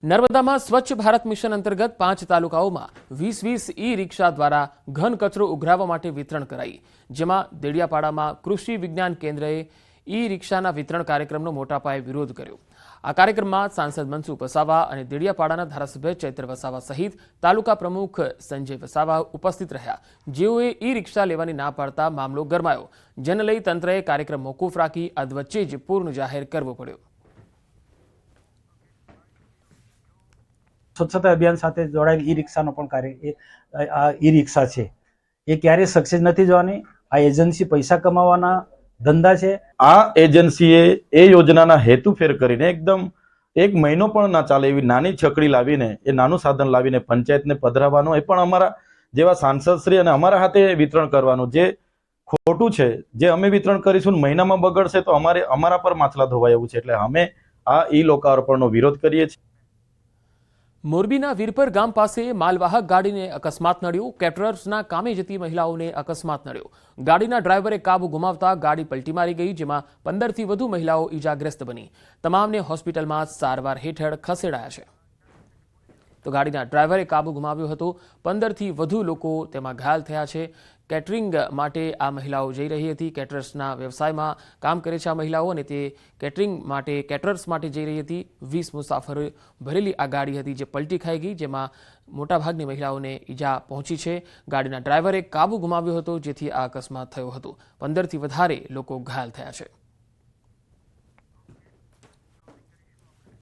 नर्मदा में स्वच्छ भारत मिशन अंतर्गत 5 तालुकाओं में 20 ई रिक्शा द्वारा घन कचरो उघरावा माटे वितरण कराई, जेमां देडियापाड़ा में कृषि विज्ञान केन्द्रए ई रिक्शाना वितरण कार्यक्रमनो मोटा पाये विरोध कर्यो। आ कार्यक्रम में सांसद मनसुख वसावा और देडियापाड़ा धारासभ्य चैत्र वसावा सहित तालुका प्रमुख संजय वसावा उपस्थित रह्या, जेओए ई रिक्शा लेवानी ना पाड़ता मामलो गरमायो, जेने लई तंत्रए कार्यक्रम मोकूफ राखी अध वच्चे ज पूर्ण जाहेर करवो पड्यो। स्वच्छता अभियान साथे जोड़ाયેલ ई रिक्शाનો પણ કાર્ય આ ई रिक्शा છે એ ક્યારે સક્સેસ નથી જવાની। આ એજન્સી પૈસા કમાવાના ધંધા છે। આ એજન્સીએ એ યોજનાના હેતુ ફેર કરીને એકદમ એક મહિનો પણ ના ચાલે એવી નાની છકડી લાવીને એ નાનું સાધન લાવીને પંચાયતને પધરાવવાનું એ પણ અમારા જેવા સાંસદશ્રી અને અમારા હાથે વિતરણ કરવાનું જે ખોટું છે, જે અમે વિતરણ કરીશું મહિનામાં બગડશે તો અમારા પર માછલા ધોવાય એવું છે। એટલે અમે આ ઈ લોકાર્પણનો વિરોધ કરીએ છીએ। मोरबीना वीरपर गाम पासे मालवाहक गाड़ी ने अकस्मात नड्यो। केटरर्सना कामे जती महिलाओं ने अकस्मात नड्यो। गाड़ीना ड्राइवरे काबू गुमावता गाड़ी पलटी मारी गई, जेमां 15 थी वधु महिलाओं इजाग्रस्त बनी। तमामने होस्पिटल में सारवार हेठळ खसेडाया छे। तो गाड़ीना ड्राइवरे काबू गुमाव्यो हतो। 15 थी वधु लोको तेमां घायल थया छे। केटरिंग माटे आ महिलाओं जई रही हती। केटरर्सना व्यवसाय में काम करे छे आ महिलाओं अने ते केटरिंग माटे केटरर्स माटे जई रही हती। 20 मुसाफर भरेली आ गाड़ी हती जे पलटी खाई गई, जेमां मोटा भागनी महिलाओने ईजा पहोंची छे। गाड़ीना ड्राइवरे काबू गुमाव्यो हतो, जेथी आ अकस्मात थयो हतो। 15 थी वधारे लोको घायल थया छे।